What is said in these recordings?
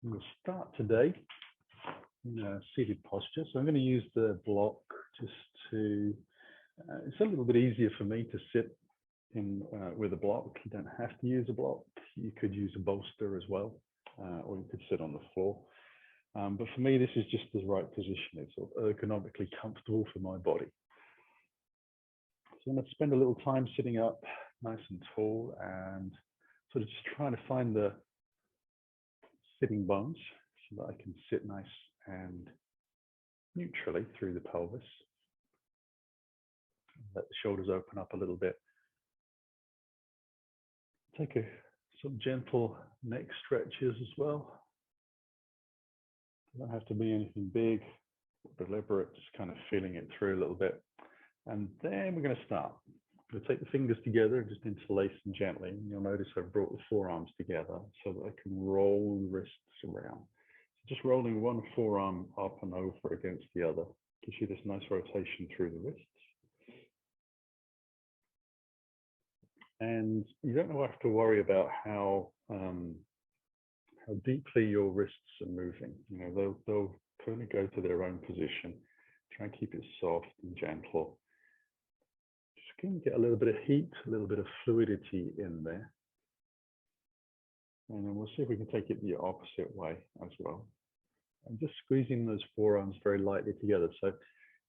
We'll start today in a seated posture. So I'm going to use the block just to, it's a little bit easier for me to sit in with a block. You don't have to use a block. You could use a bolster as well, or you could sit on the floor. But for me, this is just the right position. It's ergonomically comfortable for my body. So I'm going to spend a little time sitting up nice and tall and sort of just trying to find the sitting bones so that I can sit nice and neutrally through the pelvis. Let the shoulders open up a little bit. Take some gentle neck stretches as well. Don't have to be anything big or deliberate, just kind of feeling it through a little bit. And then we're going to start. I'm going to take the fingers together and just interlace them gently. And you'll notice I've brought the forearms together so that I can roll the wrists around. So just rolling one forearm up and over against the other gives you this nice rotation through the wrists. And you don't have to worry about how deeply your wrists are moving. You know, they'll kind of go to their own position. Try and keep it soft and gentle. Just can get a little bit of heat, a little bit of fluidity in there. And then we'll see if we can take it the opposite way as well. And just squeezing those forearms very lightly together. So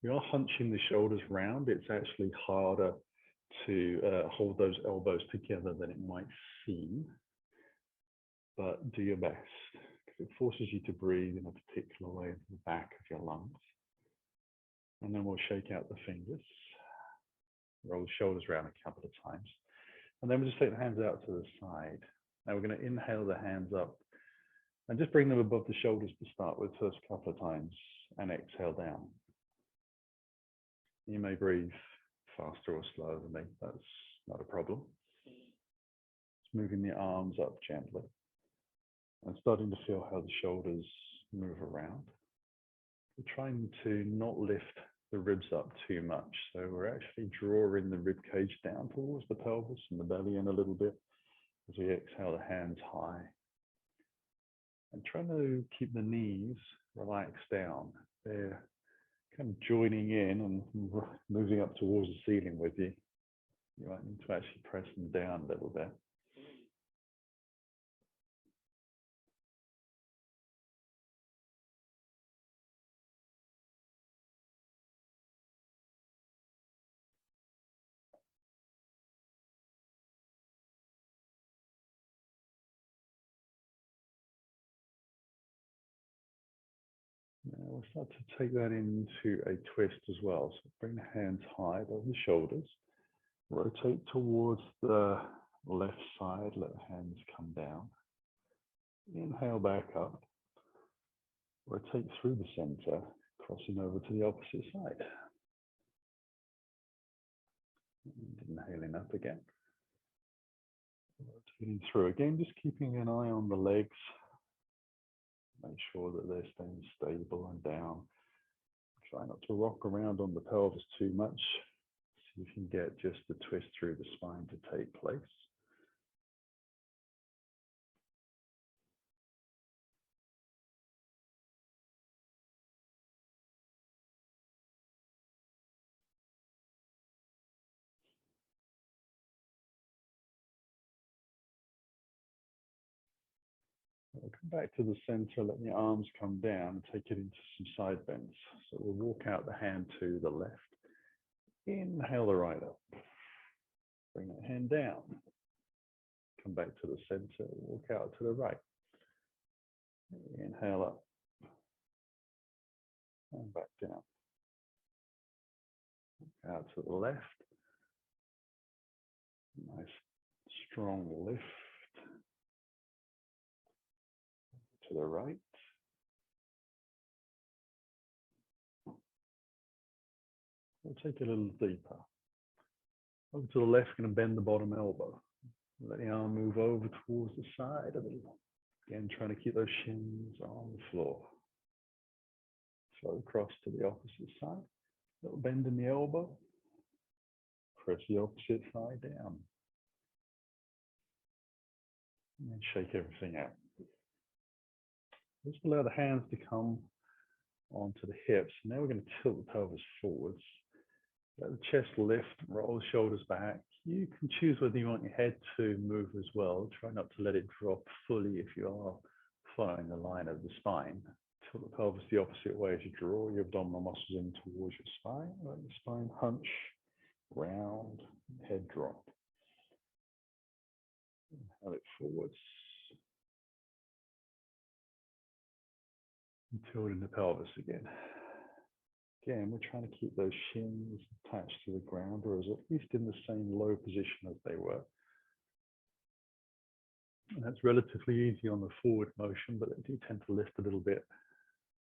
we are hunching the shoulders round. It's actually harder to hold those elbows together than it might seem. But do your best, because it forces you to breathe in a particular way into the back of your lungs. And then we'll shake out the fingers, roll the shoulders around a couple of times. And then we'll just take the hands out to the side. Now we're going to inhale the hands up and just bring them above the shoulders to start with first couple of times, and exhale down. You may breathe faster or slower than me, that's not a problem. Just moving the arms up gently and starting to feel how the shoulders move around. We're trying to not lift the ribs up too much, so we're actually drawing the rib cage down towards the pelvis and the belly in a little bit as we exhale the hands high. And trying to keep the knees relaxed down. They're kind of joining in and moving up towards the ceiling with you. You might need to actually press them down a little bit. Now we'll start to take that into a twist as well. So bring the hands high above the shoulders. Rotate towards the left side. Let the hands come down. Inhale back up. Rotate through the center, crossing over to the opposite side. And inhaling up again. Rotating through again, just keeping an eye on the legs. Make sure that they're staying stable and down. Try not to rock around on the pelvis too much. See if you can get just the twist through the spine to take place. We'll come back to the center, let the arms come down and take it into some side bends. So we'll walk out the hand to the left. Inhale the right up. Bring that hand down. Come back to the center, walk out to the right. Inhale up. And back down. Walk out to the left. Nice strong lift. To the right. We'll take it a little deeper. Over to the left, going to bend the bottom elbow. Let the arm move over towards the side a little. Again, trying to keep those shins on the floor. Slow across to the opposite side. Little bend in the elbow. Press the opposite side down. And then shake everything out. Just allow the hands to come onto the hips. Now we're going to tilt the pelvis forwards. Let the chest lift, roll the shoulders back. You can choose whether you want your head to move as well. Try not to let it drop fully if you are following the line of the spine. Tilt the pelvis the opposite way as you draw your abdominal muscles in towards your spine. Let the spine hunch, round, head drop. Inhale it forwards. And tilting the pelvis again. Again, we're trying to keep those shins attached to the ground, or at least in the same low position as they were. And that's relatively easy on the forward motion, but they do tend to lift a little bit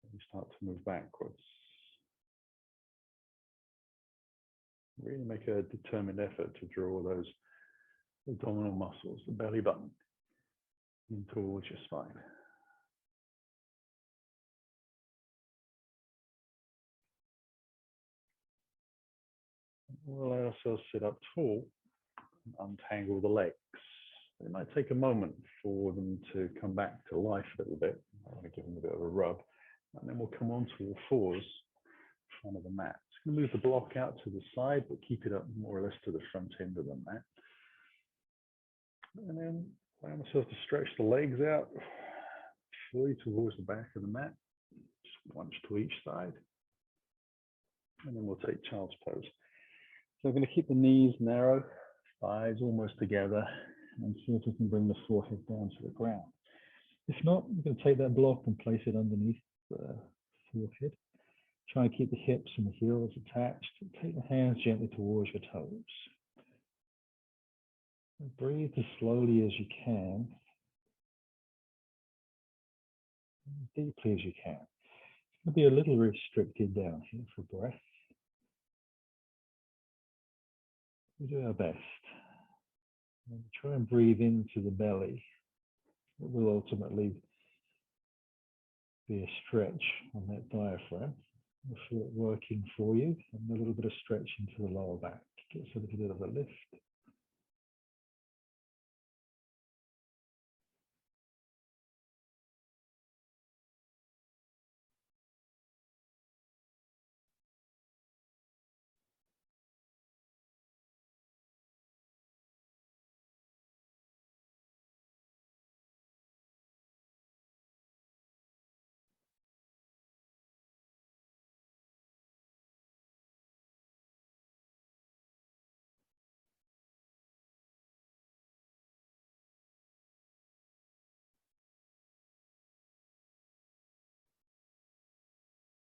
when you start to move backwards. Really make a determined effort to draw those abdominal muscles, the belly button, in towards your spine. We'll allow ourselves to sit up tall and untangle the legs. It might take a moment for them to come back to life a little bit. I want to give them a bit of a rub. And then we'll come onto all fours in front of the mat. Just going to move the block out to the side, but keep it up more or less to the front end of the mat. And then allow myself to stretch the legs out fully towards the back of the mat. Just once to each side. And then we'll take child's pose. So I'm going to keep the knees narrow, thighs almost together, and see if we can bring the forehead down to the ground. If not, we're going to take that block and place it underneath the forehead. Try and keep the hips and the heels attached. Take the hands gently towards your toes. And breathe as slowly as you can, as deeply as you can. It's going to be a little restricted down here for breath. We do our best. And try and breathe into the belly. It will ultimately be a stretch on that diaphragm. You'll feel it working for you, and a little bit of stretch into the lower back. Gets a little bit of a lift.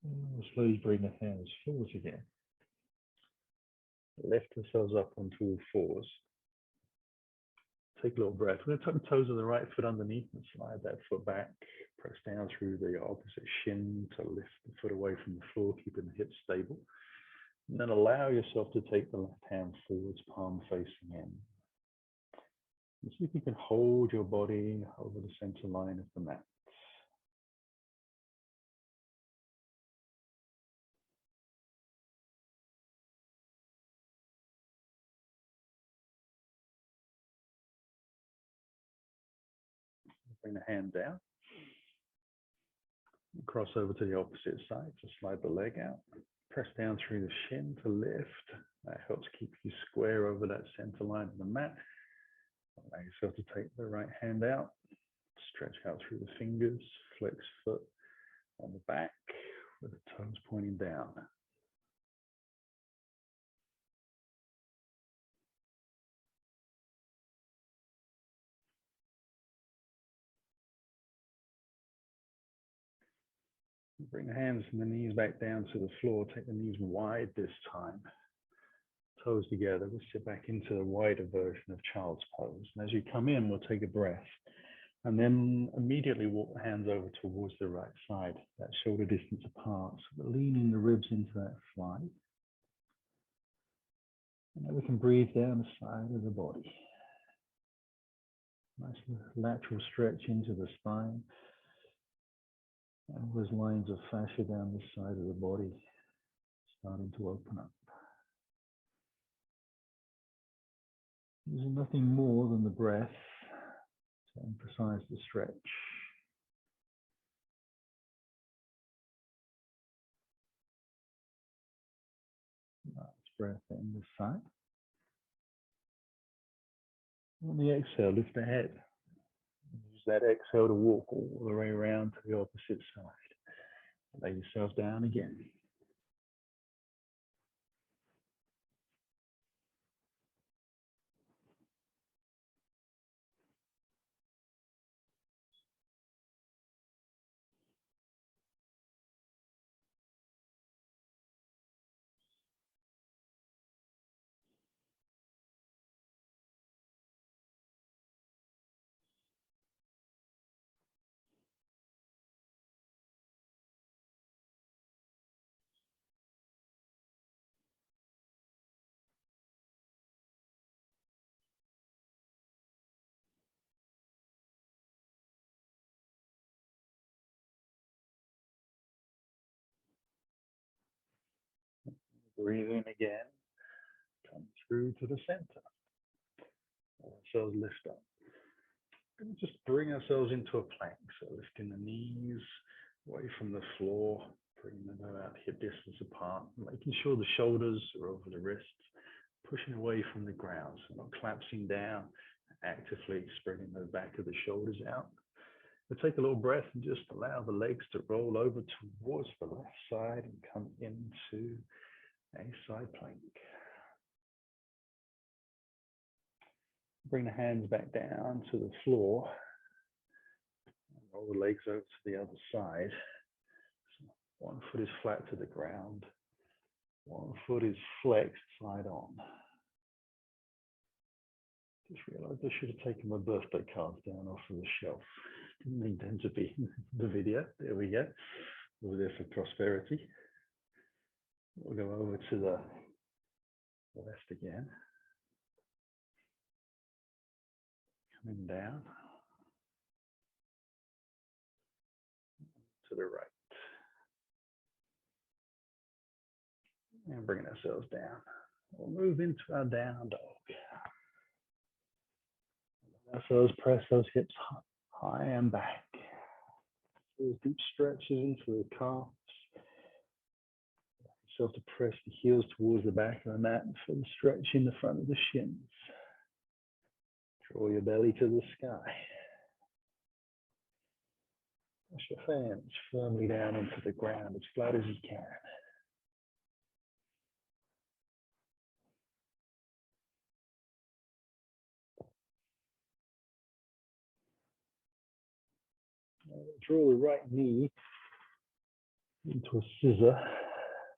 And we'll slowly bring the hands forwards again. Lift ourselves up onto all fours. Take a little breath. We're going to tuck the toes of the right foot underneath and slide that foot back. Press down through the opposite shin to lift the foot away from the floor, keeping the hips stable. And then allow yourself to take the left hand forwards, palm facing in. And see if you can hold your body over the center line of the mat. Bring the hand down. Cross over to the opposite side. Just slide the leg out. Press down through the shin to lift. That helps keep you square over that center line of the mat. Allow yourself to take the right hand out. Stretch out through the fingers. Flex foot on the back with the toes pointing down. Bring the hands and the knees back down to the floor. Take the knees wide this time. Toes together. We'll sit back into the wider version of child's pose. And as you come in, we'll take a breath. And then immediately walk the hands over towards the right side, that shoulder distance apart. So we're leaning the ribs into that slide. And then we can breathe down the side of the body. Nice lateral stretch into the spine. And those lines of fascia down this side of the body starting to open up. Using nothing more than the breath to emphasize the stretch. breath in this side. On the exhale, lift the head. Use that exhale to walk all the way around to the opposite side. Lay yourself down again. Breathe in again. Come through to the center. Ourselves lift up. And just bring ourselves into a plank. So lifting the knees away from the floor, bringing them about hip distance apart, making sure the shoulders are over the wrists, pushing away from the ground, so not collapsing down, actively spreading the back of the shoulders out. But take a little breath and just allow the legs to roll over towards the left side and come into a side plank. Bring the hands back down to the floor. Roll the legs over to the other side. So one foot is flat to the ground. One foot is flexed side on. Just realized I should have taken my birthday cards down off of the shelf. Didn't mean them to be in the video. There we go. Over there for prosperity. We'll go over to the left again. Coming down. To the right. And bringing ourselves down. We'll move into our down dog. Let ourselves press those hips high and back. Those deep stretches into the calves. Yourself to press the heels towards the back of the mat for the stretch in the front of the shins. Draw your belly to the sky. Push your fans firmly down into the ground as flat as you can. Draw the right knee into a scissor,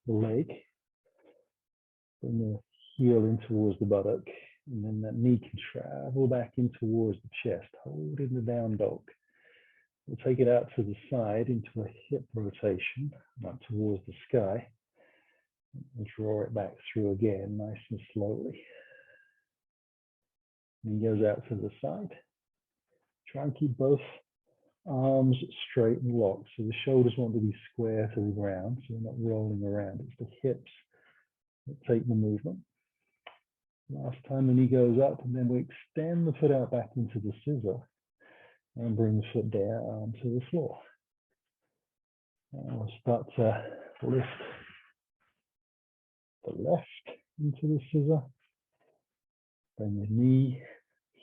the leg. Bring the heel in towards the buttock, and then that knee can travel back in towards the chest. Hold in the down dog. We'll take it out to the side into a hip rotation, up towards the sky. And draw it back through again, nice and slowly. Knee goes out to the side. Try and keep both arms straight and locked. So the shoulders want to be square to the ground, so they're not rolling around. It's the hips that take the movement. Last time the knee goes up, and then we extend the foot out back into the scissor and bring the foot down to the floor. And we'll start to lift the left into the scissor. Bring the knee,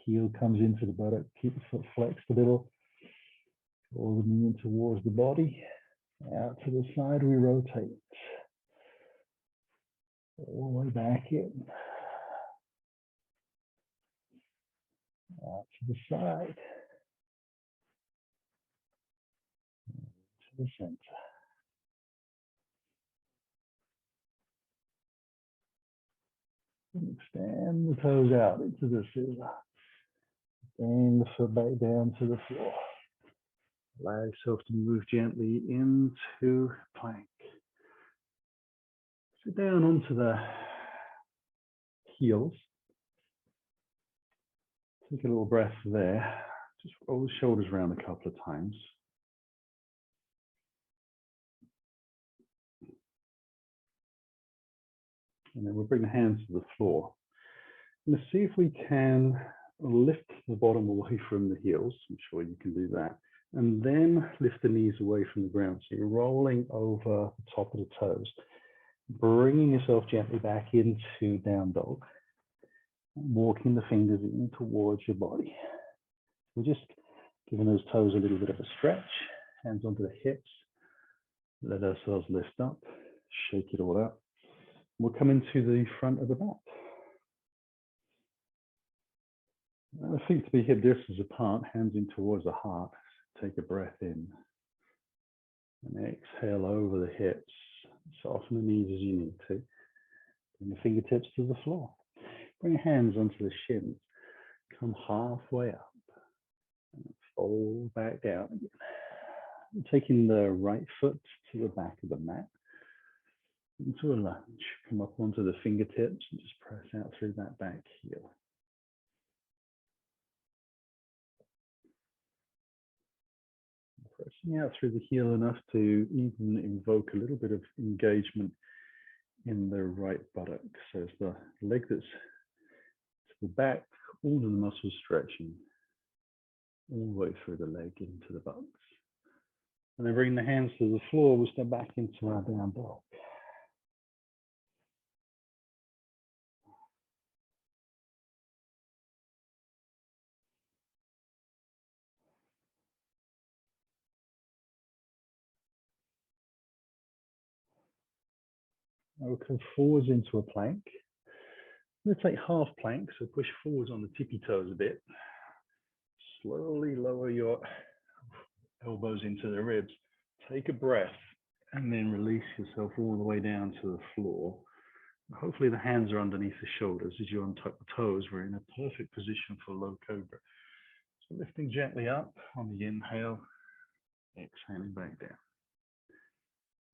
heel comes into the buttock, keep the foot flexed a little. Draw the knee in towards the body. Out to the side, we rotate. All the way back in. Out to the side. To the center. And extend the toes out into the scissor. Bring the foot back down to the floor. Allow yourself to move gently into plank. Sit down onto the heels. Take a little breath there. Just roll the shoulders around a couple of times. And then we'll bring the hands to the floor. And let's see if we can lift the bottom away from the heels. I'm sure you can do that. And then lift the knees away from the ground. So you're rolling over the top of the toes. bringing yourself gently back into down dog, walking the fingers in towards your body. We're just giving those toes a little bit of a stretch, hands onto the hips, let ourselves lift up, shake it all out. We'll come into the front of the back. Feet to be hip distance apart, hands in towards the heart. Take a breath in. And exhale over the hips. Soften the knees as you need to. Bring your fingertips to the floor. Bring your hands onto the shins. Come halfway up. And fold back down again. Taking the right foot to the back of the mat. Into a lunge. Come up onto the fingertips and just press out through that back heel. Pressing out through the heel enough to even invoke a little bit of engagement in the right buttock. So it's the leg that's to the back, all of the muscles stretching all the way through the leg into the buttocks. And then bring the hands to the floor, we'll step back into our down dog. We'll come forwards into a plank. We'll take half plank, so push forwards on the tippy toes a bit. Slowly lower your elbows into the ribs. Take a breath and then release yourself all the way down to the floor. Hopefully the hands are underneath the shoulders. As you untuck the toes, we're in a perfect position for low cobra. So lifting gently up on the inhale, exhaling back down.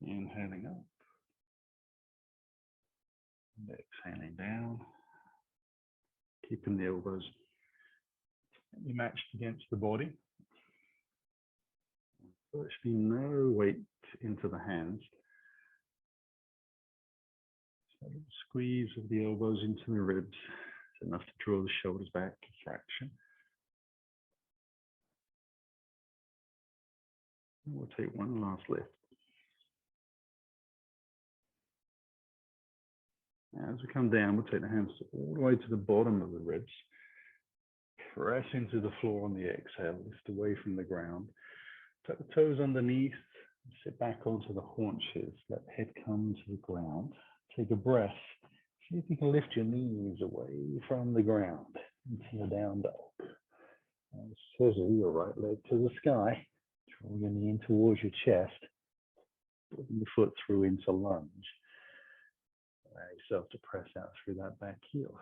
Inhaling up. Exhaling down, keeping the elbows matched against the body. Virtually no weight into the hands. So squeeze of the elbows into the ribs. It's enough to draw the shoulders back a fraction. And we'll take one last lift. As we come down, we'll take the hands all the way to the bottom of the ribs. Press into the floor on the exhale, lift away from the ground. Tuck the toes underneath, sit back onto the haunches, let the head come to the ground. Take a breath. See if you can lift your knees away from the ground into your down dog. And scissor your right leg to the sky. Draw your knee in towards your chest. Putting the foot through into lunge. Allow yourself to press out through that back heel.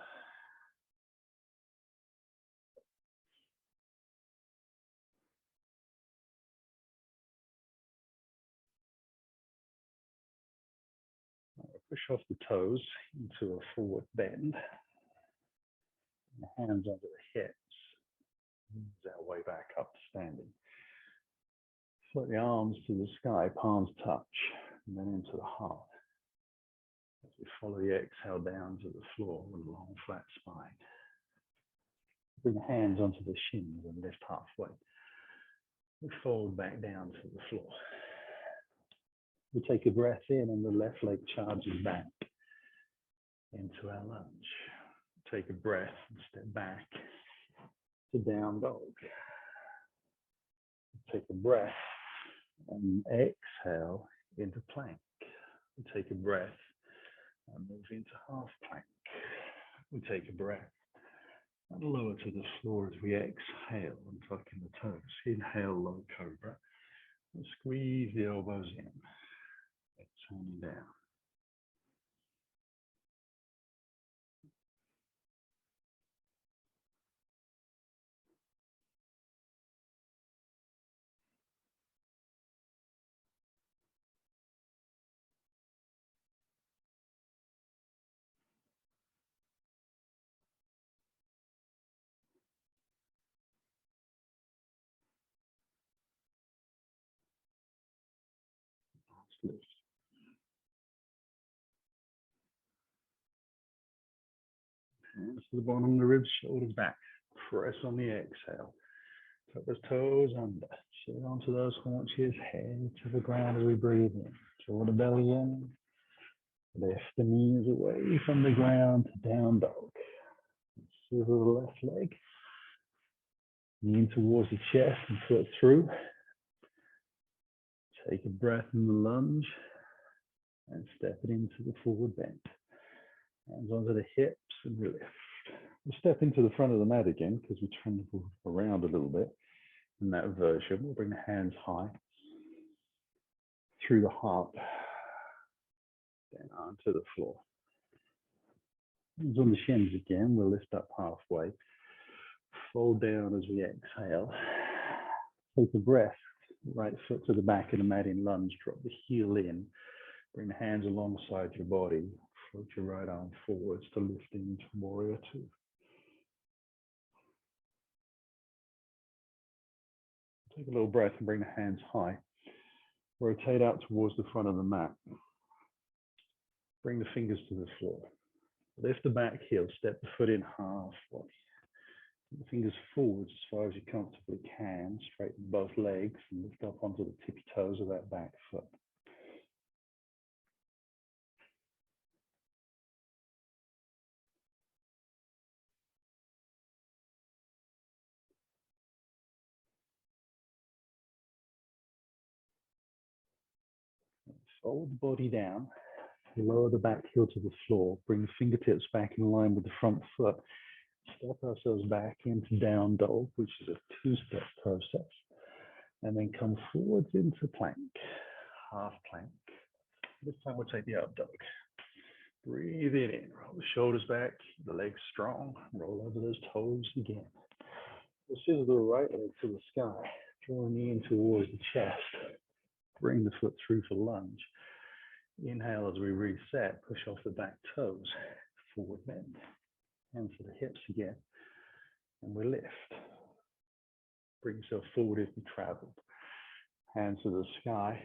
Push off the toes into a forward bend. The hands under the hips. Ease our way back up to standing. Float the arms to the sky, palms touch, and then into the heart. As we follow the exhale down to the floor with a long flat spine. Bring the hands onto the shins and lift halfway. We fold back down to the floor. We take a breath in and the left leg charges back into our lunge. Take a breath and step back to down dog. Take a breath and exhale into plank. We take a breath and move into half plank. We take a breath and lower to the floor as we exhale and tuck in the toes. Inhale, low cobra. And squeeze the elbows in. Exhaling down. Lift. Hands to the bottom of the ribs, shoulders back. Press on the exhale. Tuck those toes under. Sit onto those haunches, head to the ground as we breathe in. Draw the belly in. Lift the knees away from the ground to down dog. Swivel the left leg. Knee in towards the chest and foot through. Take a breath in the lunge and step it into the forward bend. Hands onto the hips and we lift. We'll step into the front of the mat again because we trundle around a little bit in that version. We'll bring the hands high through the heart, then onto the floor. Hands on the shins again. We'll lift up halfway. Fold down as we exhale. Take a breath. Right foot to the back of the mat in lunge. Drop the heel in. Bring the hands alongside your body. Float your right arm forwards to lift into warrior two. Take a little breath and bring the hands high. Rotate out towards the front of the mat. Bring the fingers to the floor. Lift the back heel. Step the foot in halfway. The fingers forwards as far as you comfortably can. Straighten both legs and lift up onto the tippy toes of that back foot. Fold the body down. Lower the back heel to the floor. Bring the fingertips back in line with the front foot. Step ourselves back into down dog, which is a two-step process. And then come forwards into plank, half plank. This time we'll take the up dog. Breathe it in, roll the shoulders back, the legs strong, roll over those toes again. We'll scissor the right leg to the sky, draw the knee in towards the chest, bring the foot through for lunge. Inhale as we reset, push off the back toes, forward bend. Hands to the hips again, and we lift. Bring yourself forward if you traveled. Hands to the sky,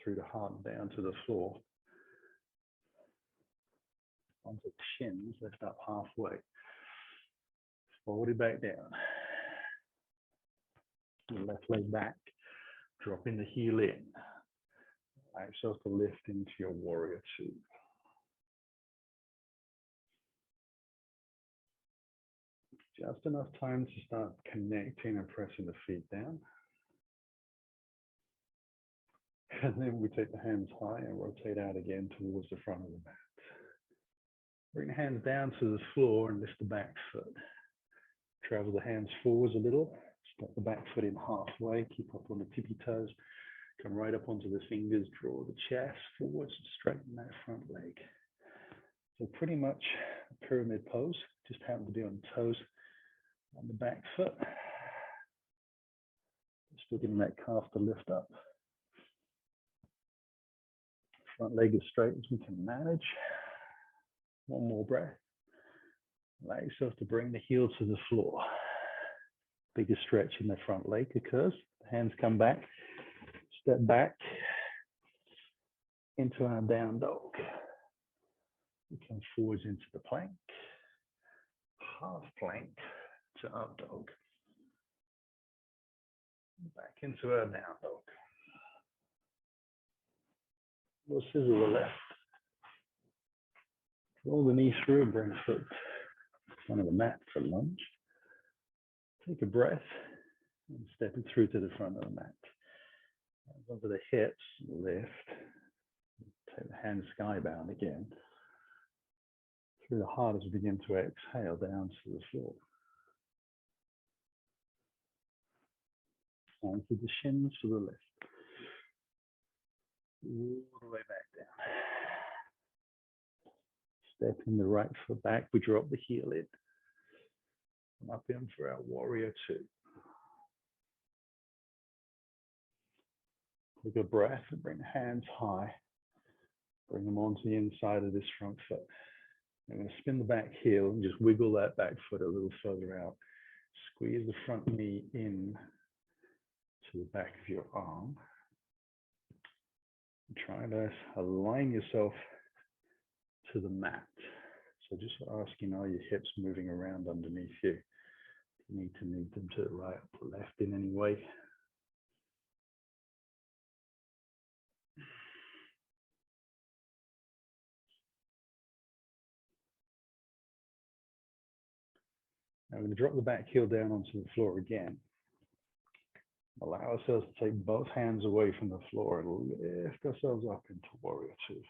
through the heart and down to the floor. Onto the shins, lift up halfway. Fold it back down. The left leg back, dropping the heel in. Allow yourself to lift into your warrior two. Just enough time to start connecting and pressing the feet down. And then we take the hands high and rotate out again towards the front of the mat. Bring the hands down to the floor and lift the back foot. Travel the hands forwards a little. Step the back foot in halfway. Keep up on the tippy toes. Come right up onto the fingers. Draw the chest forwards. Straighten that front leg. So pretty much a pyramid pose. Just happen to be on toes on the back foot. Still getting that calf to lift up. Front leg as straight as we can manage. One more breath. Allow yourself to bring the heel to the floor. Bigger stretch in the front leg occurs. The hands come back. Step back into our down dog. We come forwards into the plank. Half plank to up dog. Back into our down dog. We'll scissor the left. Roll the knee through and bring the foot in front of the mat for lunge. Take a breath and step it through to the front of the mat. Hands onto the hips, lift. Take the hands skybound again. Through the heart as we begin to exhale down to the floor. Hands to the shins to the left. All the way back down. Step in the right foot back, we drop the heel in. Come up in for our warrior two. Take a breath and bring the hands high. Bring them onto the inside of this front foot. I'm going to spin the back heel and just wiggle that back foot a little further out. Squeeze the front knee in to the back of your arm. Try to align yourself to the mat. So just asking, are your hips moving around underneath you? You need to move them to the right or left in any way. Now we're going to drop the back heel down onto the floor again. Allow ourselves to take both hands away from the floor and lift ourselves up into warrior two.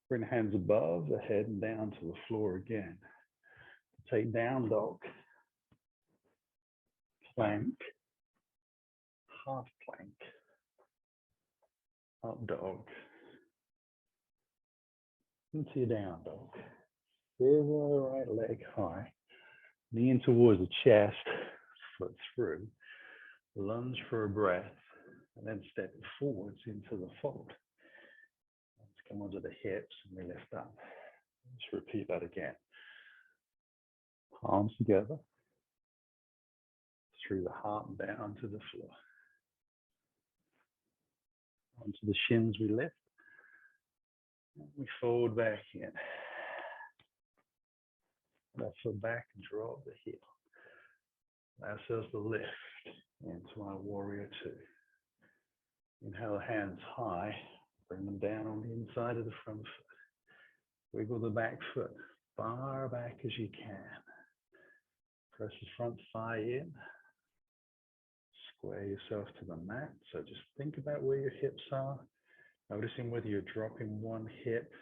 Bring the hands above the head and down to the floor again. Take down dog, plank, half plank, up dog, into your down dog. Feel the right leg high, knee in towards the chest, foot through. Lunge for a breath, and then step forwards into the fold. Let's come onto the hips and we lift up. Let's repeat that again. Palms together, through the heart and down to the floor. Onto the shins we lift, and we fold back in. Left foot back and drop the heel. Allow ourselves to lift into our warrior two. Inhale, hands high, bring them down on the inside of the front foot. Wiggle the back foot far back as you can. Press the front thigh in. Square yourself to the mat. So just think about where your hips are. Noticing whether you're dropping one hip,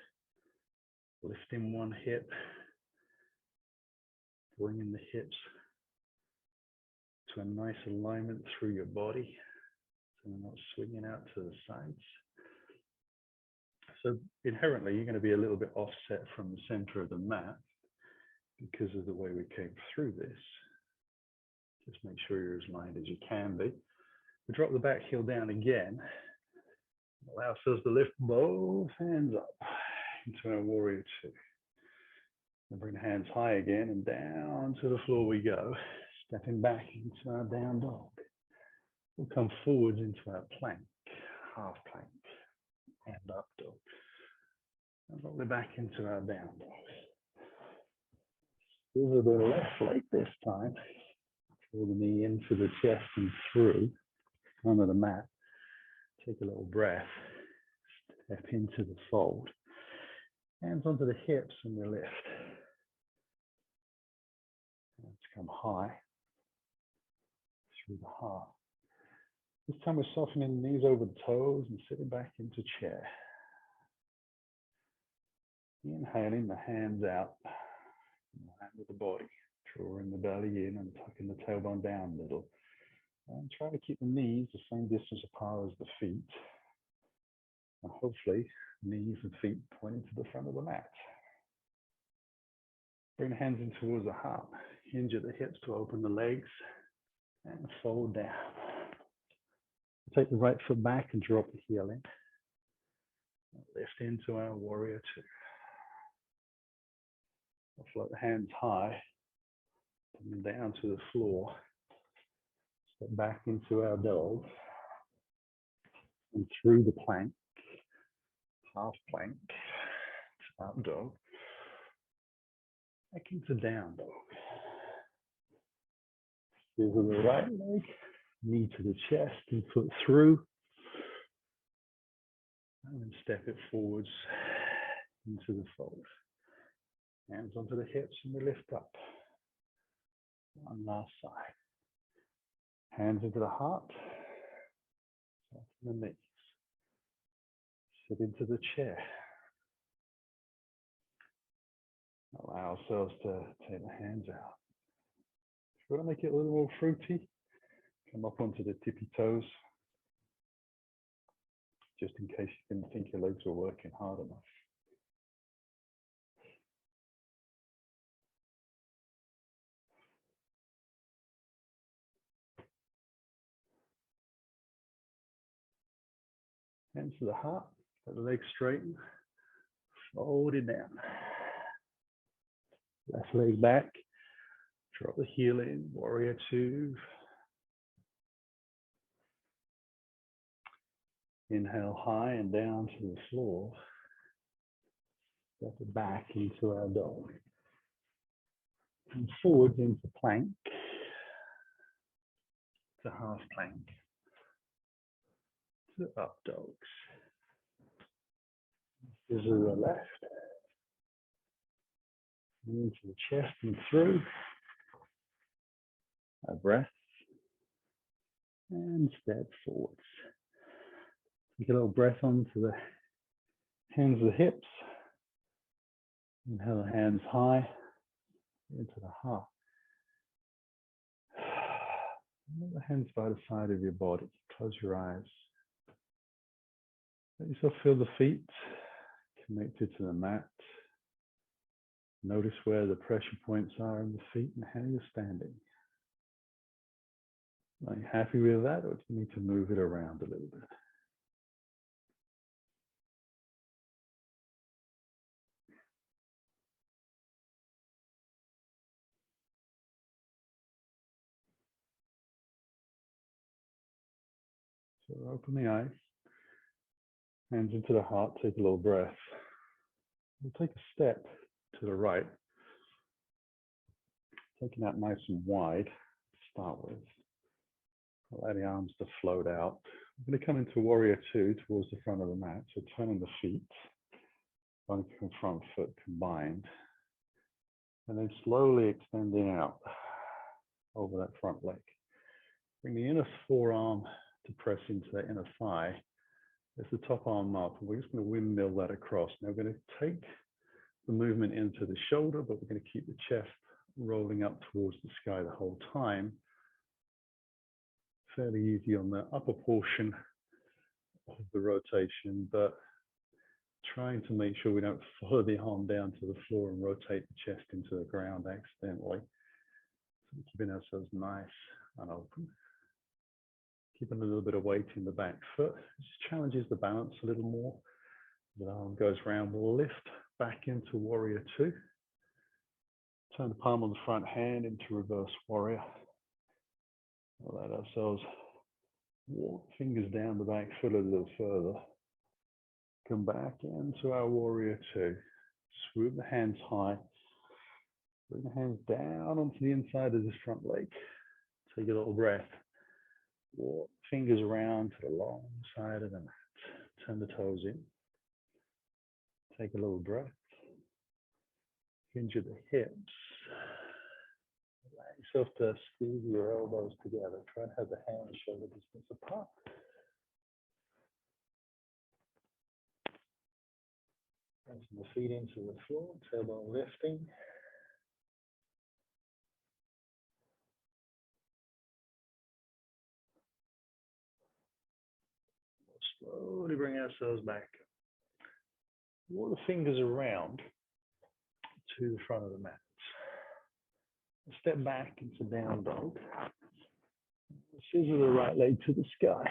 lifting one hip, bringing the hips to a nice alignment through your body, so they're not swinging out to the sides. So inherently, you're going to be a little bit offset from the center of the mat because of the way we came through this. Just make sure you're as aligned as you can be. We drop the back heel down again. Allow ourselves to lift both hands up into our warrior two. And bring the hands high again and down to the floor we go. Stepping back into our down dog. We'll come forwards into our plank, half plank, and up dog. And roll it back into our down dog. Over the left leg this time. Pull the knee into the chest and through, under the mat. Take a little breath. Step into the fold. Hands onto the hips and we lift. Let's come high. Through the heart. This time we're softening the knees over the toes and sitting back into chair. Inhaling the hands out, in line with the body, drawing the belly in and tucking the tailbone down a little. And try to keep the knees the same distance apart as the feet. And hopefully, knees and feet pointing to the front of the mat. Bring the hands in towards the heart. Hinge at the hips to open the legs. And fold down. Take the right foot back and drop the heel in. Lift into our warrior two. We'll float the hands high. Bring them down to the floor. Step back into our dog. And through the plank. Half plank. Up dog. Back into down dog. Over the right leg, knee to the chest and foot through. And then step it forwards into the fold. Hands onto the hips and we lift up. One last side. Hands into the heart. Soften the knees. Sit into the chair. Allow ourselves to take the hands out. If you want to make it a little more fruity, come up onto the tippy toes, just in case you didn't think your legs were working hard enough. Hands to the heart, let the legs straighten, fold it down. Left leg back, drop the heel in, warrior two. Inhale high and down to the floor. Step it back into our dog. And forwards into plank. To half plank. To up dogs. This is the left. into the chest and through. A breath. And step forwards. Take a little breath onto the hands of the hips. Inhale the hands high into the heart. Let the hands by the side of your body. Close your eyes. Let yourself feel the feet connected to the mat. Notice where the pressure points are in the feet and how you're standing. Are you happy with that, or do you need to move it around a little bit? So open the eyes, hands into the heart, take a little breath. We'll take a step to the right, taking that nice and wide to start with. Allow the arms to float out. We're going to come into Warrior Two towards the front of the mat. So turning the feet, front and front foot combined, and then slowly extending out over that front leg. Bring the inner forearm to press into that inner thigh. There's the top arm up, and we're just going to windmill that across. Now we're going to take the movement into the shoulder, but we're going to keep the chest rolling up towards the sky the whole time. Fairly easy on the upper portion of the rotation, but trying to make sure we don't follow the arm down to the floor and rotate the chest into the ground accidentally. So keeping ourselves nice and open. Keeping a little bit of weight in the back foot. Just challenges the balance a little more. The arm goes round, we'll lift back into Warrior Two. Turn the palm of the front hand into Reverse Warrior. Let ourselves walk fingers down the back foot a little further. Come back into our Warrior Two. Swoop the hands high. Bring the hands down onto the inside of this front leg. Take a little breath. Walk fingers around to the long side of the mat. Turn the toes in. Take a little breath. Hinge at the hips. Allow yourself to squeeze your elbows together. Try and have the hands shoulder distance apart. Pressing the feet into the floor, tailbone lifting. Slowly bring ourselves back. Walk the fingers around to the front of the mat. Step back into down dog. Scissor the right leg to the sky.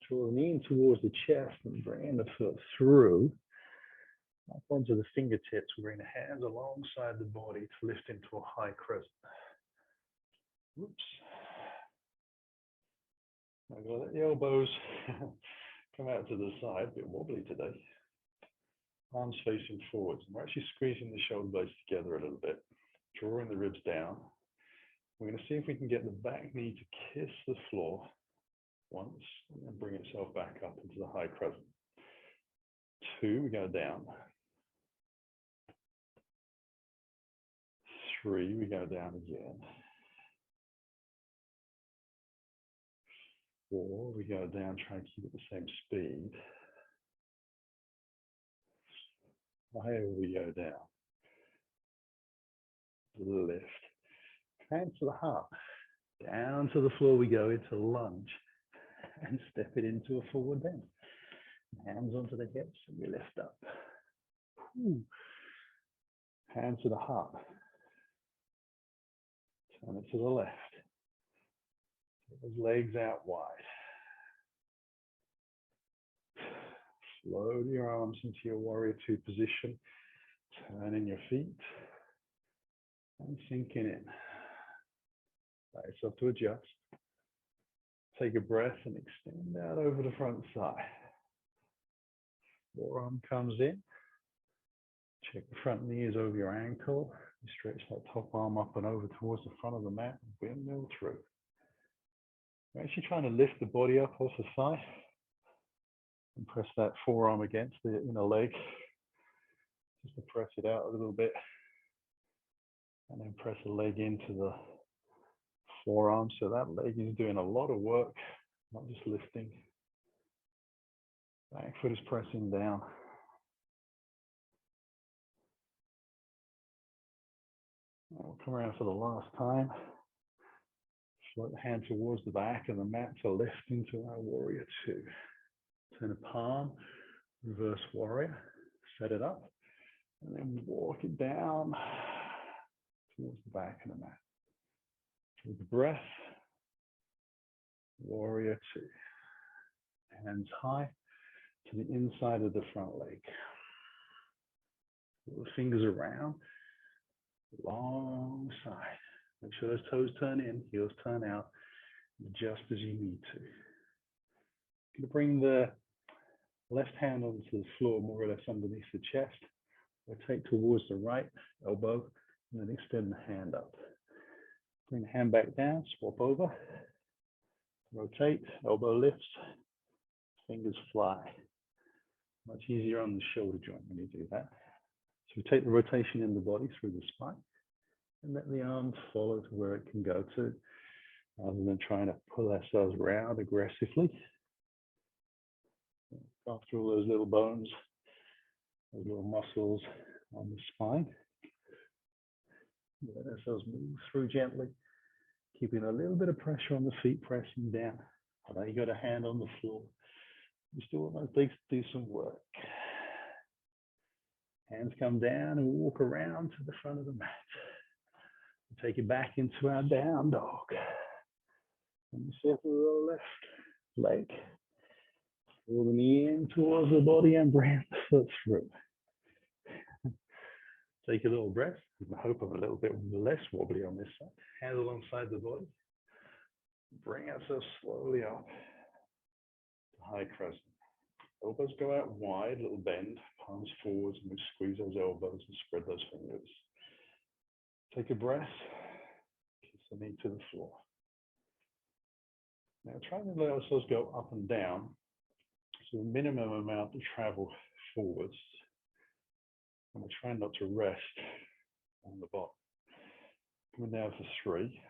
Draw the knee in towards the chest and bring the foot through. Up onto the fingertips, we bring the hands alongside the body to lift into a high crescent. Whoops. I'm going to let the elbows come out to the side, a bit wobbly today. Arms facing forwards. And we're actually squeezing the shoulder blades together a little bit, drawing the ribs down. We're going to see if we can get the back knee to kiss the floor once and bring itself back up into the high crescent. Two, we go down. Three, we go down again. Four, we go down, try and keep it the same speed. Five, we go down. Lift. Hands to the heart. Down to the floor we go into lunge. And step it into a forward bend. Hands onto the hips and we lift up. Hands to the heart. Turn it to the left. Take those legs out wide. Float your arms into your Warrior Two position. Turning your feet. And sinking in. Allow yourself to adjust. Take a breath and extend out over the front thigh. Forearm comes in. Check the front knee is over your ankle. You stretch that top arm up and over towards the front of the mat. Windmill through. We're actually trying to lift the body up off the thigh. And press that forearm against the inner leg. Just to press it out a little bit. And then press the leg into the forearm. So that leg is doing a lot of work, not just lifting. Back foot is pressing down. We'll come around for the last time. Float the hand towards the back of the mat to lift into our warrior two. Turn a palm, reverse warrior, set it up, and then walk it down towards the back of the mat. With the breath, warrior two. Hands high to the inside of the front leg. Pull the fingers around, long side. Make sure those toes turn in, heels turn out, just as you need to. You're going to bring the left hand onto the floor, more or less underneath the chest. Rotate towards the right elbow, and then extend the hand up. Bring the hand back down, swap over. Rotate, elbow lifts, fingers fly. Much easier on the shoulder joint when you do that. So we take the rotation in the body through the spine and let the arms follow to where it can go to, rather than trying to pull ourselves around aggressively. After all those little bones, those little muscles on the spine. Let ourselves move through gently, keeping a little bit of pressure on the feet, pressing down. Now you got a hand on the floor. You still want those legs to do some work. Hands come down and walk around to the front of the mat. Take it back into our down dog. And circle the left leg. Pull the knee in towards the body and bring the foot through. Take a little breath, with the hope of a little bit less wobbly on this side. Hands alongside the body. Bring ourselves slowly up to high crescent. Elbows go out wide, little bend, palms forwards, and we squeeze those elbows and spread those fingers. Take a breath, kiss the knee to the floor. Now try to let ourselves go up and down, so the minimum amount to travel forwards. And we're trying not to rest on the bottom. Coming down for 3.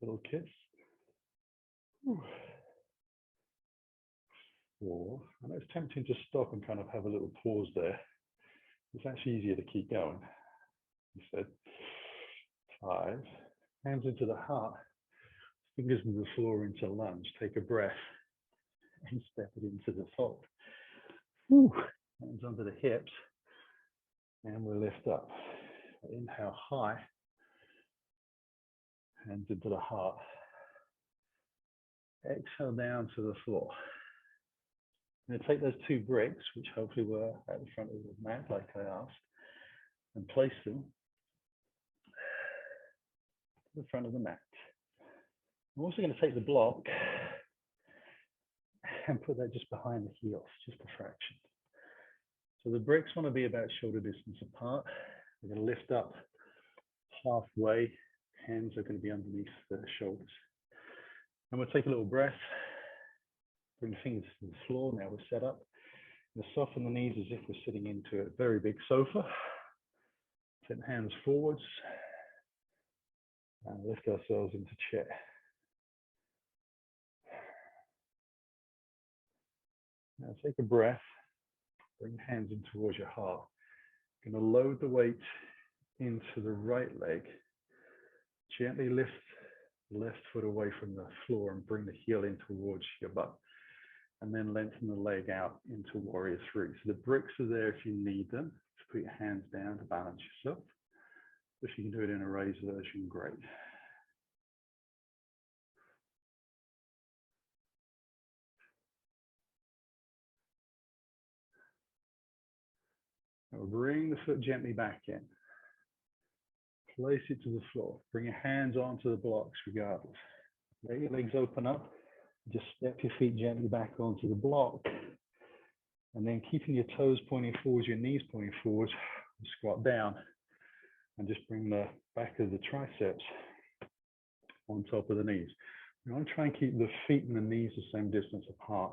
Little kiss. 4. I know it's tempting to stop and kind of have a little pause there. It's actually easier to keep going. You said 5. Hands into the heart. Fingers on the floor into lunge. Take a breath and step it into the fold. Hands under the hips. And we'll lift up. Inhale high. Hands into the heart. Exhale down to the floor. I'm going to take those 2 bricks, which hopefully were at the front of the mat, like I asked, and place them to the front of the mat. I'm also going to take the block and put that just behind the heels, just a fraction. So the bricks want to be about shoulder distance apart. We're going to lift up halfway. Hands are going to be underneath the shoulders. And we'll take a little breath. Bring the fingers to the floor. Now we're set up. We'll soften the knees as if we're sitting into a very big sofa. Take the hands forwards. And lift ourselves into chair. Now take a breath. Bring your hands in towards your heart. You're going to load the weight into the right leg. Gently lift the left foot away from the floor and bring the heel in towards your butt. And then lengthen the leg out into warrior 3. So the bricks are there if you need them. To put your hands down to balance yourself. If you can do it in a raised version, great. Now bring the foot gently back in. Place it to the floor. Bring your hands onto the blocks regardless. Let your legs open up. Just step your feet gently back onto the block. And then keeping your toes pointing forwards, your knees pointing forwards, squat down. And just bring the back of the triceps on top of the knees. We want to try and keep the feet and the knees the same distance apart.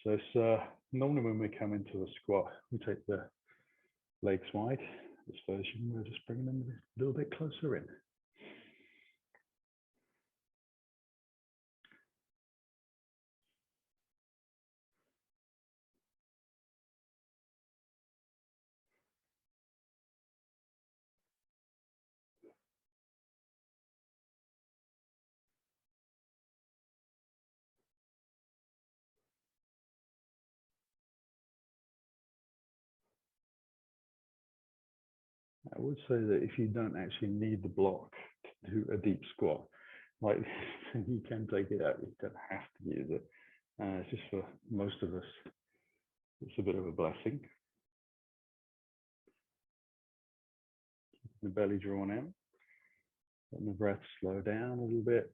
So it's, normally when we come into a squat, we take the legs wide This version, we're just bringing them a little bit closer in. I would say that if you don't actually need the block to do a deep squat, like you can take it out, you don't have to use it. It's just for most of us, it's a bit of a blessing. The belly drawn out, letting the breath slow down a little bit,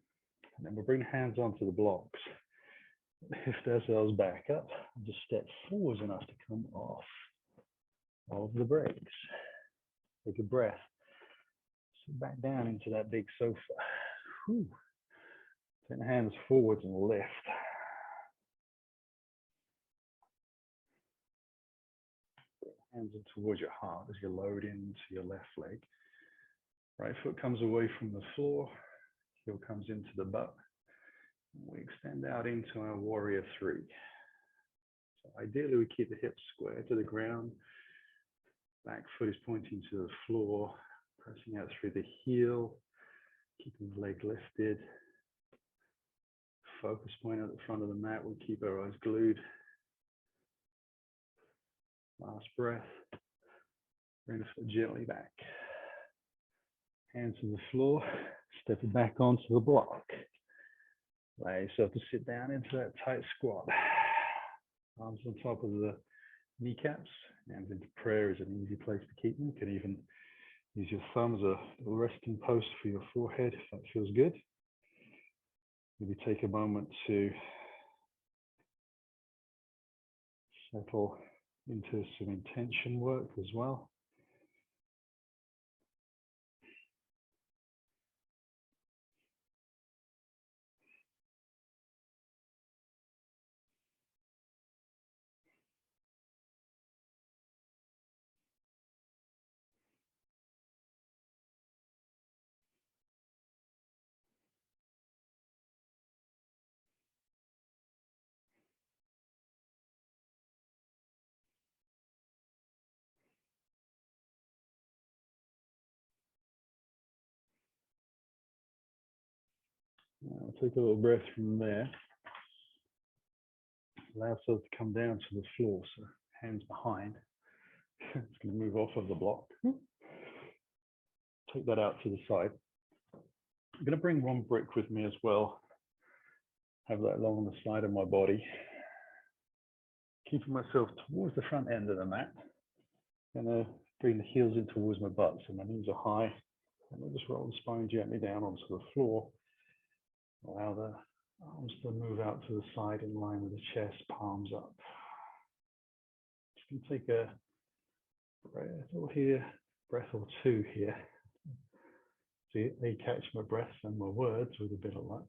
and then we'll bring hands onto the blocks. Lift ourselves back up, and just step forwards enough to come off of the brakes. Take a breath. Sit back down into that big sofa. Whew. Turn the hands forwards and lift. Hands in towards your heart as you load into your left leg. Right foot comes away from the floor. Heel comes into the butt. We extend out into our warrior three. So ideally, we keep the hips square to the ground. Back foot is pointing to the floor, pressing out through the heel, keeping the leg lifted. Focus point at the front of the mat. We keep our eyes glued. Last breath. Bring the foot gently back. Hands to the floor. Step it back onto the block. Allow yourself to sit down into that tight squat. Arms on top of the kneecaps. Hands into prayer is an easy place to keep them. You can even use your thumb as a resting post for your forehead if that feels good. Maybe take a moment to settle into some intention work as well. Now take a little breath from there. Allow yourself to come down to the floor, so hands behind. It's going to move off of the block. Take that out to the side. I'm going to bring one brick with me as well. Have that along the side of my body. Keeping myself towards the front end of the mat. I'm going to bring the heels in towards my butt, so my knees are high. And I'll just roll the spine gently down onto the floor. Allow the arms to move out to the side in line with the chest, palms up. Just going to take a breath or two here. See, they catch my breath and my words with a bit of luck.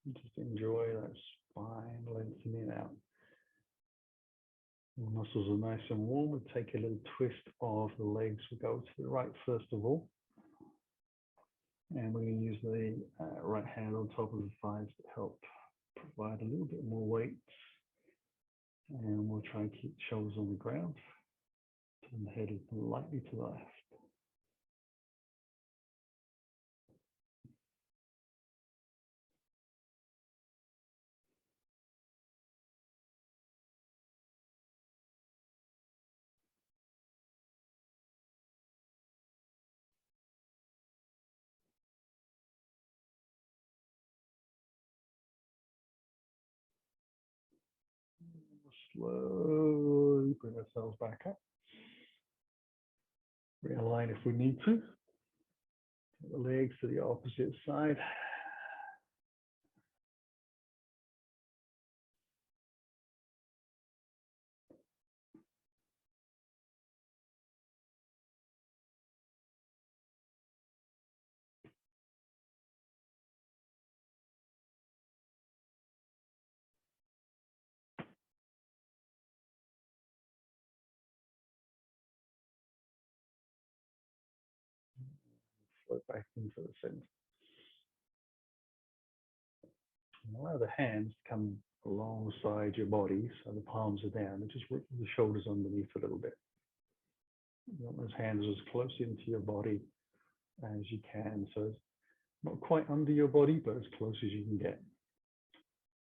Just enjoy that spine lengthening out. The muscles are nice and warm. We'll take a little twist of the legs. We'll go to the right first of all. And we're going to use the right hand on top of the thighs to help provide a little bit more weight. And we'll try and keep shoulders on the ground. Turn the head lightly to the left. Slowly bring ourselves back up. Realign if we need to. Take the legs to the opposite side. float back into the center. And allow the hands to come alongside your body, so the palms are down, and just work the shoulders underneath a little bit. You want those hands as close into your body as you can, so it's not quite under your body, but as close as you can get.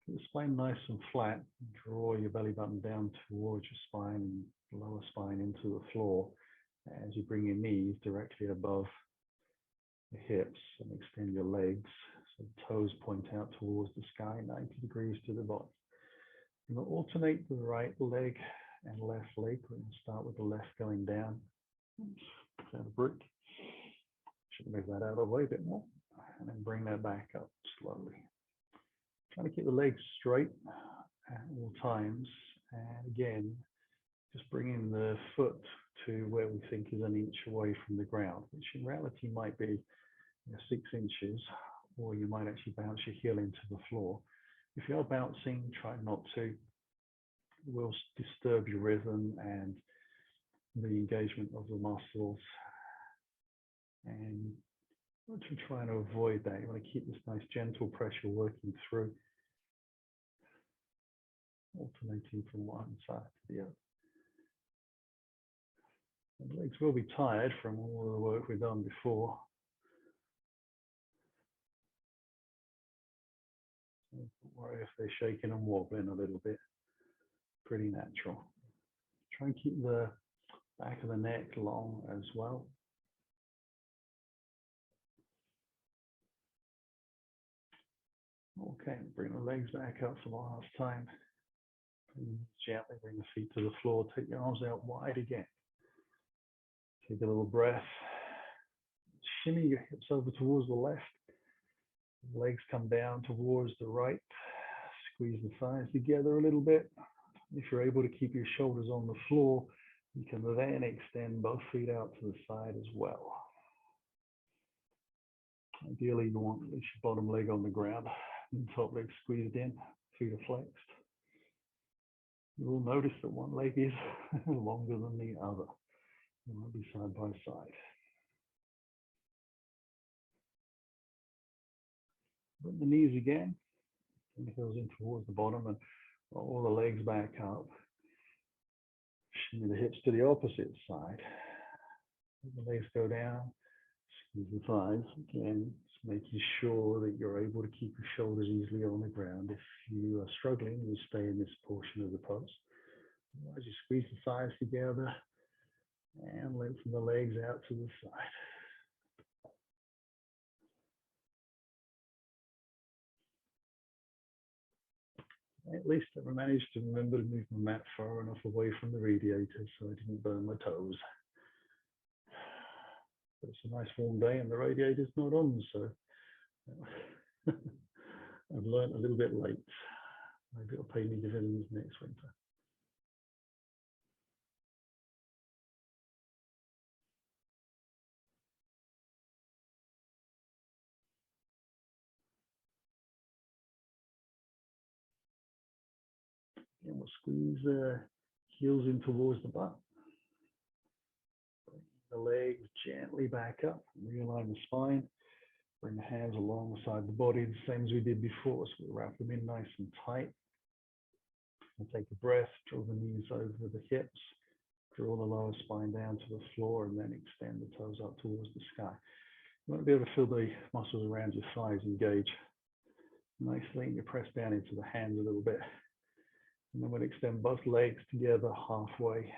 Keep the spine nice and flat. Draw your belly button down towards your spine, and lower spine into the floor as you bring your knees directly above the hips and extend your legs. So the toes point out towards the sky, 90 degrees to the body. You're going to alternate the right leg and left leg. We're going to start with the left going down. Down a brick. Should move that out of the way a bit more. And then bring that back up slowly. Trying to keep the legs straight at all times. And again, just bringing the foot to where we think is an inch away from the ground, which in reality might be 6 inches, or you might actually bounce your heel into the floor. If you're bouncing, try not to. It will disturb your rhythm and the engagement of the muscles. And what you're trying to avoid that, you want to keep this nice gentle pressure working through, alternating from one side to the other. And the legs will be tired from all of the work we've done before. Don't worry if they're shaking and wobbling a little bit. Pretty natural. Try and keep the back of the neck long as well. Okay, bring the legs back up for the last time. And gently bring the feet to the floor. Take your arms out wide again. Take a little breath. Shimmy your hips over towards the left. Legs come down towards the right. Squeeze the thighs together a little bit. If you're able to keep your shoulders on the floor, you can then extend both feet out to the side as well. Ideally, you want at least your bottom leg on the ground and top leg squeezed in, feet are flexed. You will notice that one leg is longer than the other. You want to be side by side. Bring the knees again, and the heels in towards the bottom, and roll the legs back up. Shimmy the hips to the opposite side. Let the legs go down. Squeeze the thighs. Again, just making sure that you're able to keep your shoulders easily on the ground. If you are struggling, you stay in this portion of the pose. Otherwise, you squeeze the thighs together and lengthen the legs out to the side. At least I managed to remember to move my mat far enough away from the radiator so I didn't burn my toes. But it's a nice warm day and the radiator's not on, so I've learned a little bit late. Maybe it'll pay me dividends next winter. And we'll squeeze the heels in towards the butt. Bring the legs gently back up, realign the spine. Bring the hands alongside the body, the same as we did before. So we'll wrap them in nice and tight. And take a breath, draw the knees over the hips, draw the lower spine down to the floor, and then extend the toes up towards the sky. You want to be able to feel the muscles around your thighs engage nicely, and you press down into the hands a little bit. And then we'll extend both legs together halfway.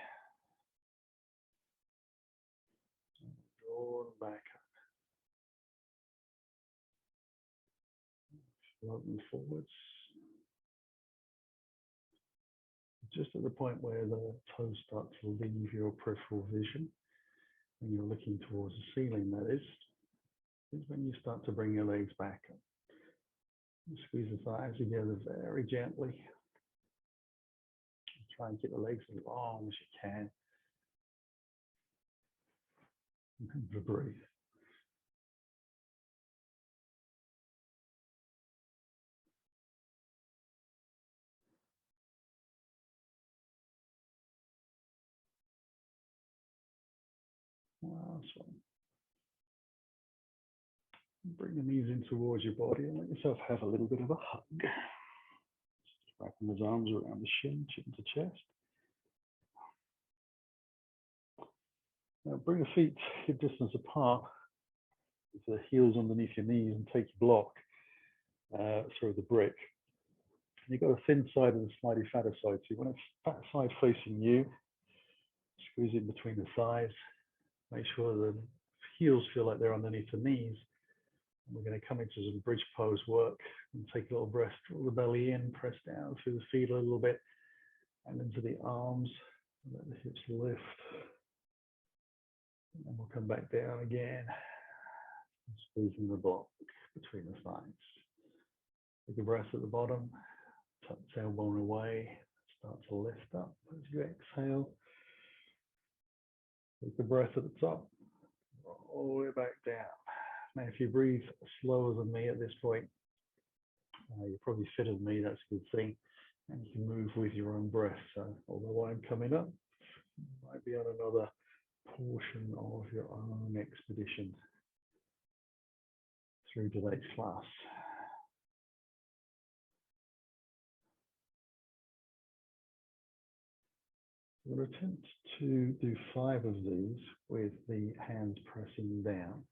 Draw them back up. Float them forwards. Just at the point where the toes start to leave your peripheral vision, when you're looking towards the ceiling, that is when you start to bring your legs back up. You squeeze the thighs together very gently. Try and get the legs as long as you can. And breathe. Last one. Bring the knees in towards your body and let yourself have a little bit of a hug. Wrapping those arms around the shin, chin to chest. Now bring the feet hip distance apart, with the heels underneath your knees, and take your block through the brick. You've got a thin side and a slightly fatter side, so you want a fat side facing you. Squeeze in between the thighs. Make sure the heels feel like they're underneath the knees. And we're going to come into some bridge pose work and take a little breath, draw the belly in, press down through the feet a little bit, and into the arms. And let the hips lift. And then we'll come back down again. Squeezing the block between the thighs. Take a breath at the bottom. Tuck the tailbone away. Start to lift up as you exhale. Take a breath at the top. All the way back down. Now, if you breathe slower than me at this point, you're probably fitter than me. That's a good thing. And you can move with your own breath. So, although I'm coming up, you might be on another portion of your own expedition through today's class. We'll attempt to do 5 of these with the hands pressing down.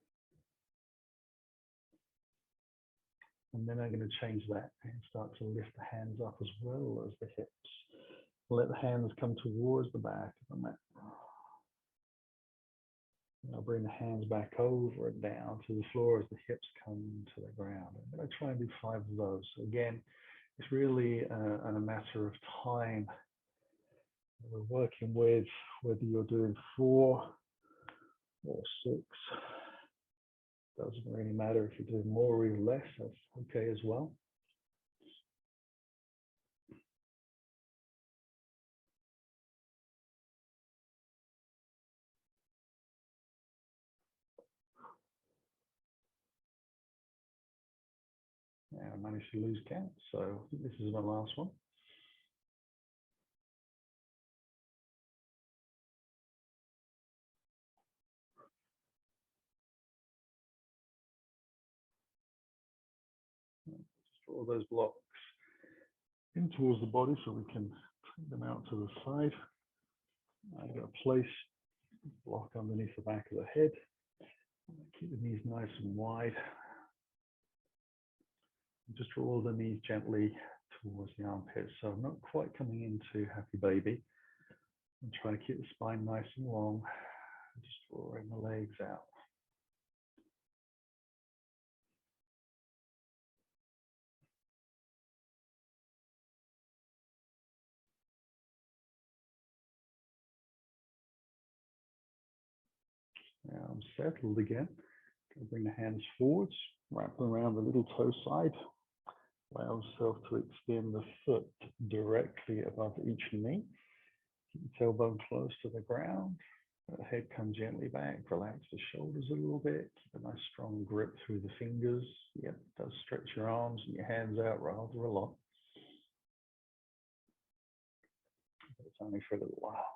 And then I'm going to change that and start to lift the hands up as well as the hips. Let the hands come towards the back of the mat. I'll bring the hands back over and down to the floor as the hips come to the ground. I'm going to try and do 5 of those. So again, it's really a matter of time. We're working with whether you're doing 4 or 6. Doesn't really matter if you're doing more or even less. That's okay as well. Yeah, I managed to lose count, so I think this is my last one. Just draw those blocks in towards the body so we can take them out to the side. I'm going to place the block underneath the back of the head. Keep the knees nice and wide. Just draw the knees gently towards the armpits. So I'm not quite coming into happy baby. I'm trying to keep the spine nice and long. Just drawing the legs out. Now I'm settled again. Bring the hands forwards, wrap them around the little toe side. Allow yourself to extend the foot directly above each knee. Keep the tailbone close to the ground. Let the head come gently back. Relax the shoulders a little bit. Keep a nice strong grip through the fingers. Yep, it does stretch your arms and your hands out rather a lot. But it's only for a little while.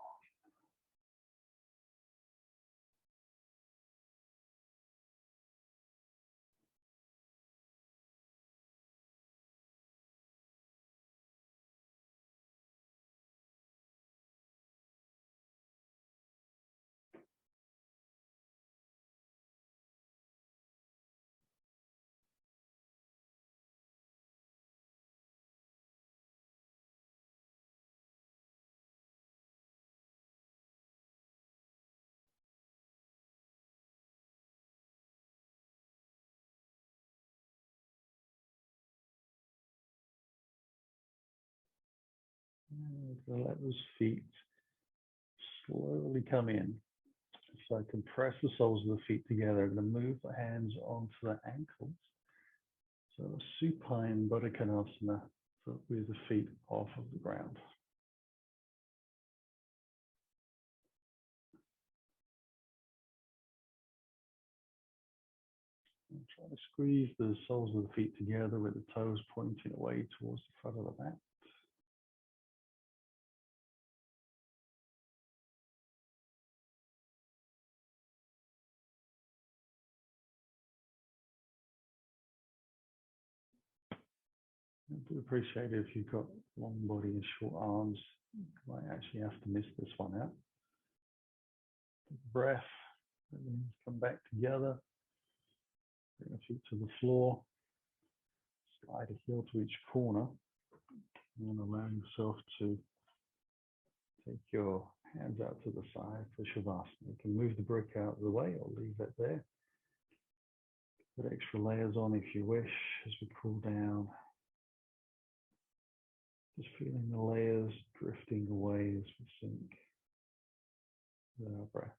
And let those feet slowly come in. So I can press the soles of the feet together. I'm going to move the hands onto the ankles. So a supine Baddha Konasana, with the feet off of the ground. And try to squeeze the soles of the feet together with the toes pointing away towards the front of the mat. do appreciate if you've got long body and short arms, you might actually have to miss this one out. Breath, come back together, bring the feet to the floor, slide a heel to each corner, and allow yourself to take your hands out to the side for Shavasana. You can move the brick out of the way or leave it there. Put extra layers on if you wish as we cool down. Just feeling the layers drifting away as we sink with our breath.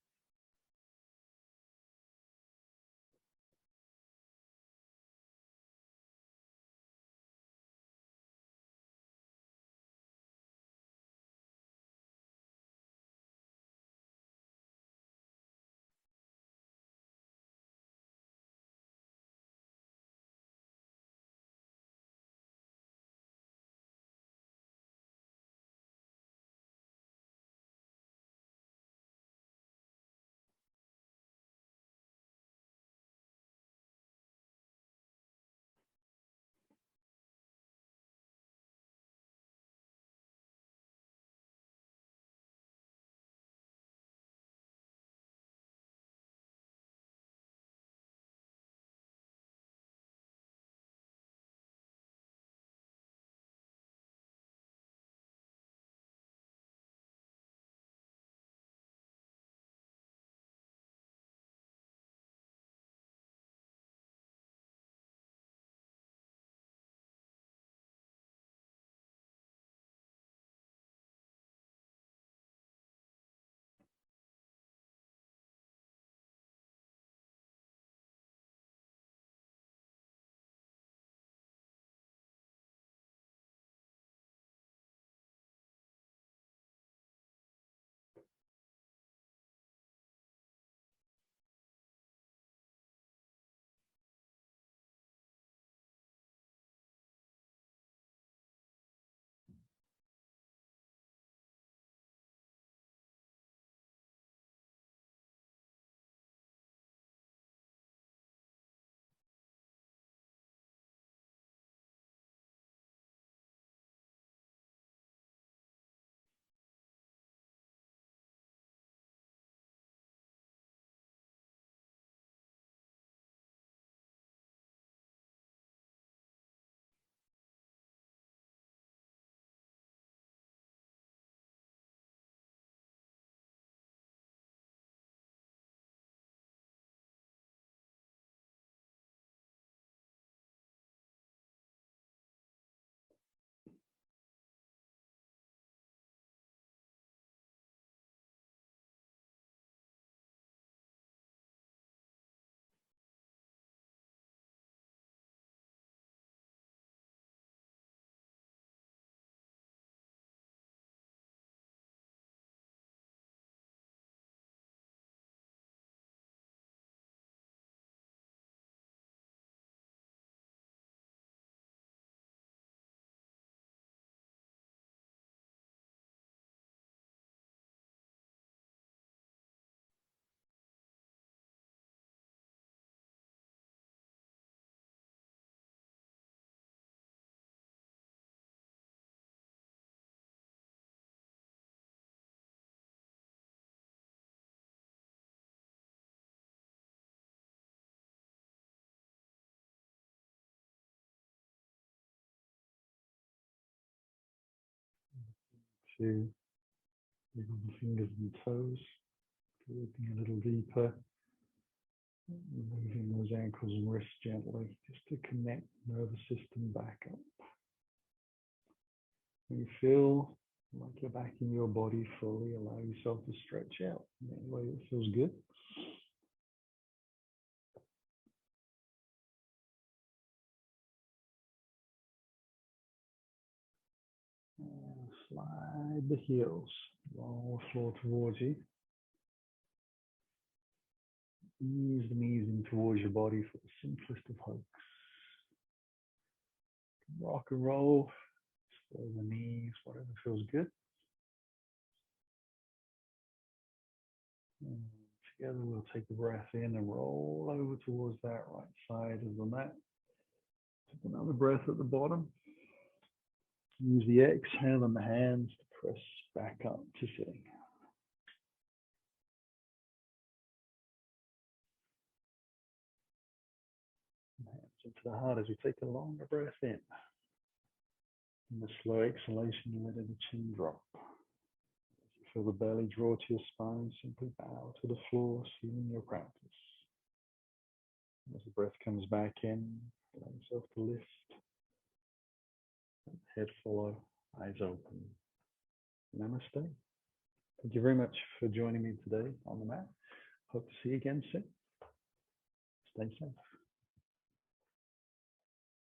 To wiggle the fingers and toes, looking a little deeper, moving those ankles and wrists gently, just to connect the nervous system back up. When you feel like you're back in your body fully, allow yourself to stretch out in any way that feels good. And slide the heels along the floor towards you. Ease them easing towards your body for the simplest of hugs. Rock and roll, sway the knees, whatever feels good. And together we'll take a breath in and roll over towards that right side of the mat. Take another breath at the bottom. Use the exhale and the hands to press back up to sitting. Hands into the heart as we take a longer breath in. And the slow exhalation, letting the chin drop. As you feel the belly draw to your spine, simply bow to the floor, sealing your practice. As the breath comes back in, allow yourself to lift. Head follow, eyes open. Namaste. Thank you very much for joining me today on the mat. Hope to see you again soon. Stay safe.